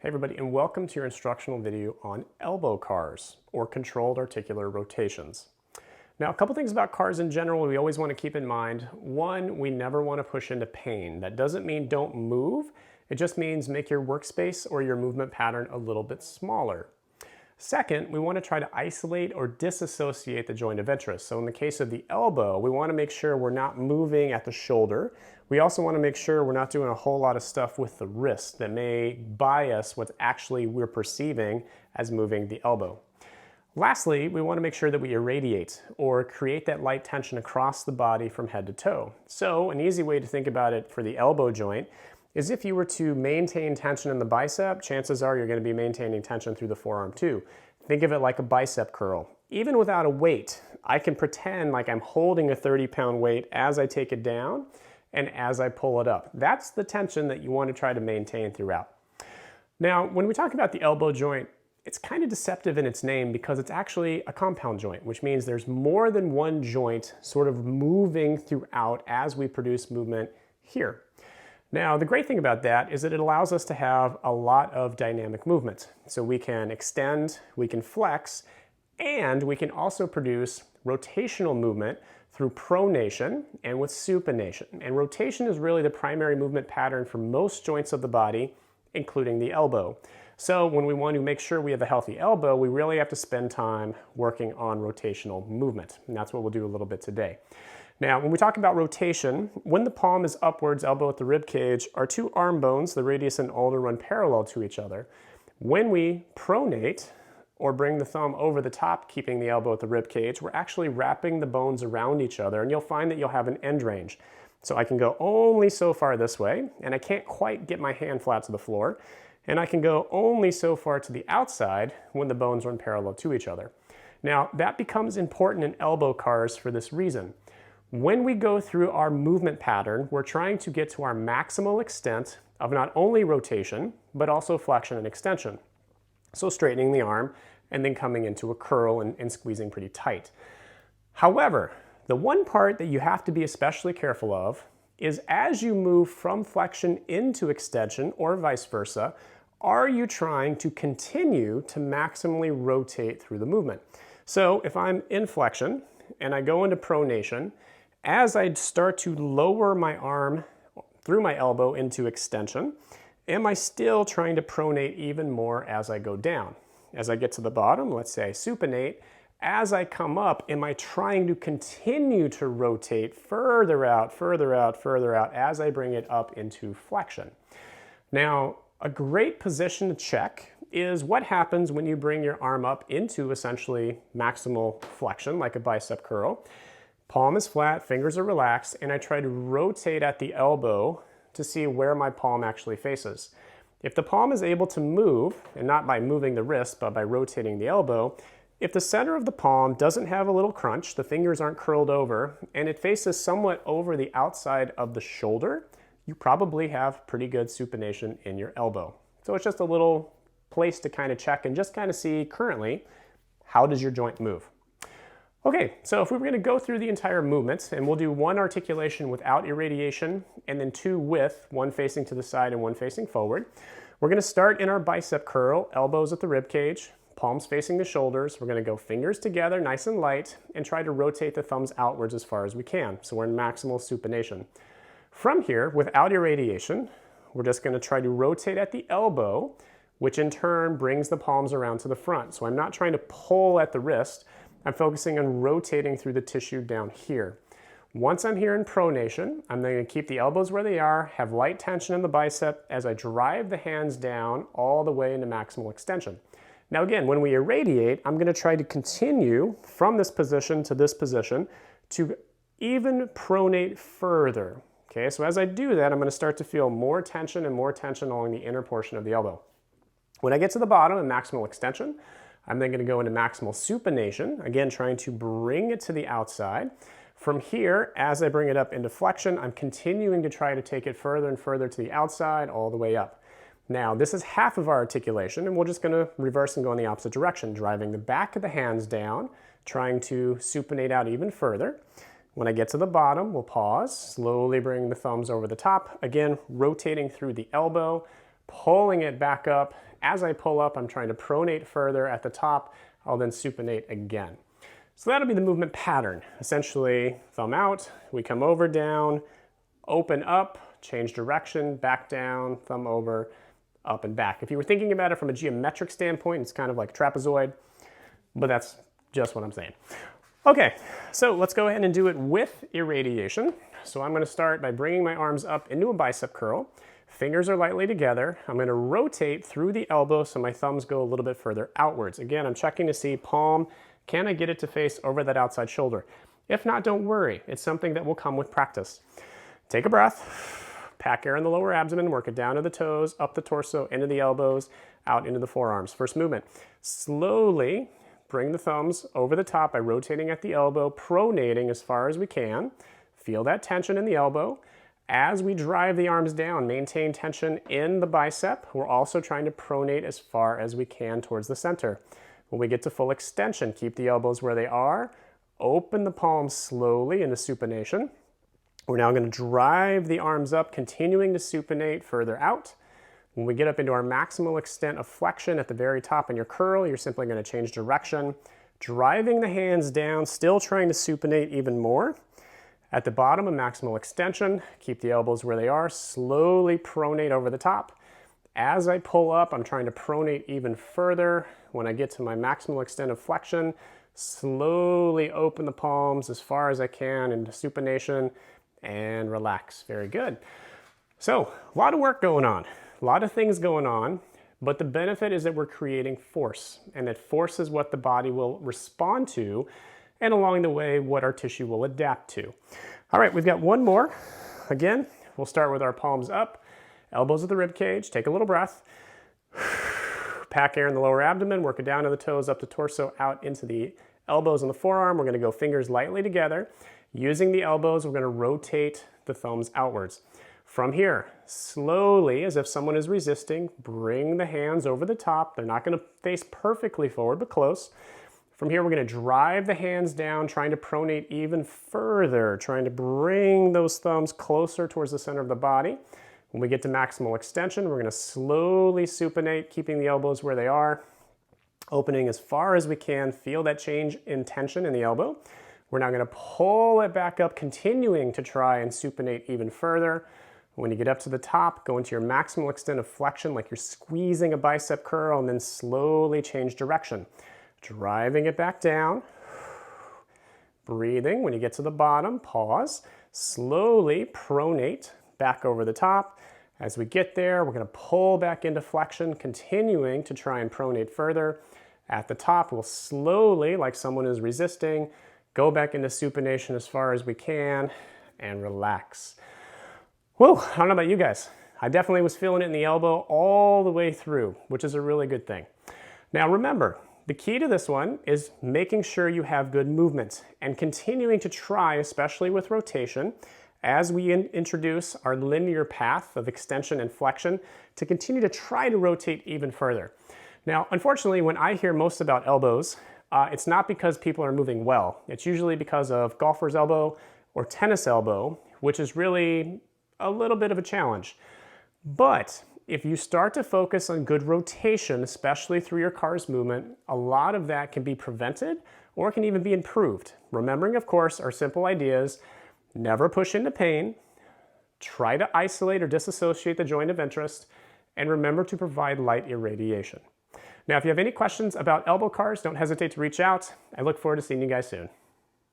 Hey everybody, and welcome to your instructional video on elbow CARs, or controlled articular rotations. Now, a couple things about CARs in general we always want to keep in mind. One, we never want to push into pain. That doesn't mean don't move. It just means make your workspace or your movement pattern a little bit smaller. Second, we want to try to isolate or disassociate the joint of interest. So in the case of the elbow, we want to make sure we're not moving at the shoulder. We also want to make sure we're not doing a whole lot of stuff with the wrist that may bias what actually we're perceiving as moving the elbow. Lastly, we want to make sure that we irradiate or create that light tension across the body from head to toe. So an easy way to think about it for the elbow joint is if you were to maintain tension in the bicep, chances are you're going to be maintaining tension through the forearm too. Think of it like a bicep curl. Even without a weight, I can pretend like I'm holding a 30-pound weight as I take it down and as I pull it up. That's the tension that you want to try to maintain throughout. Now, when we talk about the elbow joint, it's kind of deceptive in its name because it's actually a compound joint, which means there's more than one joint sort of moving throughout as we produce movement here. Now, the great thing about that is that it allows us to have a lot of dynamic movement. So we can extend, we can flex, and we can also produce rotational movement through pronation and with supination. And rotation is really the primary movement pattern for most joints of the body, including the elbow. So when we want to make sure we have a healthy elbow, we really have to spend time working on rotational movement. And that's what we'll do a little bit today. Now, when we talk about rotation, when the palm is upwards, elbow at the rib cage, our two arm bones, the radius and ulnar, run parallel to each other. When we pronate, or bring the thumb over the top, keeping the elbow at the rib cage, we're actually wrapping the bones around each other, and you'll find that you'll have an end range. So I can go only so far this way, and I can't quite get my hand flat to the floor, and I can go only so far to the outside when the bones run parallel to each other. Now, that becomes important in elbow CARs for this reason. When we go through our movement pattern, we're trying to get to our maximal extent of not only rotation, but also flexion and extension. So straightening the arm and then coming into a curl and squeezing pretty tight. However, the one part that you have to be especially careful of is as you move from flexion into extension or vice versa, are you trying to continue to maximally rotate through the movement? So if I'm in flexion and I go into pronation, as I start to lower my arm through my elbow into extension, am I still trying to pronate even more as I go down? As I get to the bottom, let's say I supinate, as I come up, am I trying to continue to rotate further out, further out, further out as I bring it up into flexion? Now, a great position to check is what happens when you bring your arm up into essentially maximal flexion, like a bicep curl. Palm is flat, fingers are relaxed, and I try to rotate at the elbow to see where my palm actually faces. If the palm is able to move, and not by moving the wrist, but by rotating the elbow, if the center of the palm doesn't have a little crunch, the fingers aren't curled over, and it faces somewhat over the outside of the shoulder, you probably have pretty good supination in your elbow. So it's just a little place to kind of check and just kind of see currently, how does your joint move? Okay, so if we were going to go through the entire movement, and we'll do one articulation without irradiation, and then two with, one facing to the side and one facing forward. We're going to start in our bicep curl, elbows at the rib cage, palms facing the shoulders. We're going to go fingers together, nice and light, and try to rotate the thumbs outwards as far as we can. So we're in maximal supination. From here, without irradiation, we're just going to try to rotate at the elbow, which in turn brings the palms around to the front. So I'm not trying to pull at the wrist. I'm focusing on rotating through the tissue down here. Once I'm here in pronation, I'm going to keep the elbows where they are, have light tension in the bicep as I drive the hands down all the way into maximal extension. Now again, when we irradiate, I'm going to try to continue from this position to this position to even pronate further. Okay, so as I do that, I'm going to start to feel more tension along the inner portion of the elbow. When I get to the bottom in maximal extension, I'm then going to go into maximal supination, again trying to bring it to the outside. From here, as I bring it up into flexion, I'm continuing to try to take it further and further to the outside, all the way up. Now, this is half of our articulation, and we're just going to reverse and go in the opposite direction, driving the back of the hands down, trying to supinate out even further. When I get to the bottom, we'll pause, slowly bring the thumbs over the top, again, rotating through the elbow, pulling it back up. As I pull up, I'm trying to pronate further at the top. I'll then supinate again. So that'll be the movement pattern. Essentially, thumb out, we come over, down, open up, change direction, back down, thumb over, up and back. If you were thinking about it from a geometric standpoint, it's kind of like a trapezoid, but that's just what I'm saying. Okay, so let's go ahead and do it with irradiation. So I'm going to start by bringing my arms up into a bicep curl. Fingers are lightly together. I'm going to rotate through the elbow so my thumbs go a little bit further outwards. Again, I'm checking to see palm, can I get it to face over that outside shoulder? If not, don't worry. It's something that will come with practice. Take a breath, pack air in the lower abdomen, work it down to the toes, up the torso, into the elbows, out into the forearms. First movement. Slowly bring the thumbs over the top by rotating at the elbow, pronating as far as we can. Feel that tension in the elbow. As we drive the arms down, maintain tension in the bicep. We're also trying to pronate as far as we can towards the center. When we get to full extension, keep the elbows where they are. Open the palms slowly into supination. We're now going to drive the arms up, continuing to supinate further out. When we get up into our maximal extent of flexion at the very top in your curl, you're simply going to change direction, driving the hands down, still trying to supinate even more. At the bottom of maximal extension, keep the elbows where they are, slowly pronate over the top. As I pull up, I'm trying to pronate even further. When I get to my maximal extent of flexion, slowly open the palms as far as I can into supination and relax. Very good. So, a lot of work going on, a lot of things going on, but the benefit is that we're creating force, and that force is what the body will respond to, and along the way, what our tissue will adapt to. All right, we've got one more. Again, we'll start with our palms up, elbows at the rib cage, take a little breath. Pack air in the lower abdomen, work it down to the toes, up the torso, out into the elbows and the forearm. We're gonna go fingers lightly together. Using the elbows, we're gonna rotate the thumbs outwards. From here, slowly, as if someone is resisting, bring the hands over the top. They're not gonna face perfectly forward, but close. From here, we're gonna drive the hands down, trying to pronate even further, trying to bring those thumbs closer towards the center of the body. When we get to maximal extension, we're gonna slowly supinate, keeping the elbows where they are, opening as far as we can. Feel that change in tension in the elbow. We're now gonna pull it back up, continuing to try and supinate even further. When you get up to the top, go into your maximal extent of flexion like you're squeezing a bicep curl, and then slowly change direction. Driving it back down, breathing. When you get to the bottom, pause, slowly pronate back over the top. As we get there, we're going to pull back into flexion, continuing to try and pronate further. At the top, we'll slowly, like someone is resisting, go back into supination as far as we can and relax. Whoa, I don't know about you guys. I definitely was feeling it in the elbow all the way through, which is a really good thing. Now remember, the key to this one is making sure you have good movement and continuing to try, especially with rotation, as we introduce our linear path of extension and flexion, to continue to try to rotate even further. Now, unfortunately, when I hear most about elbows, it's not because people are moving well. It's usually because of golfer's elbow or tennis elbow, which is really a little bit of a challenge. But if you start to focus on good rotation, especially through your CARS movement, a lot of that can be prevented or can even be improved. Remembering, of course, our simple ideas: never push into pain, try to isolate or disassociate the joint of interest, and remember to provide light irradiation. Now, if you have any questions about elbow CARS, don't hesitate to reach out. I look forward to seeing you guys soon.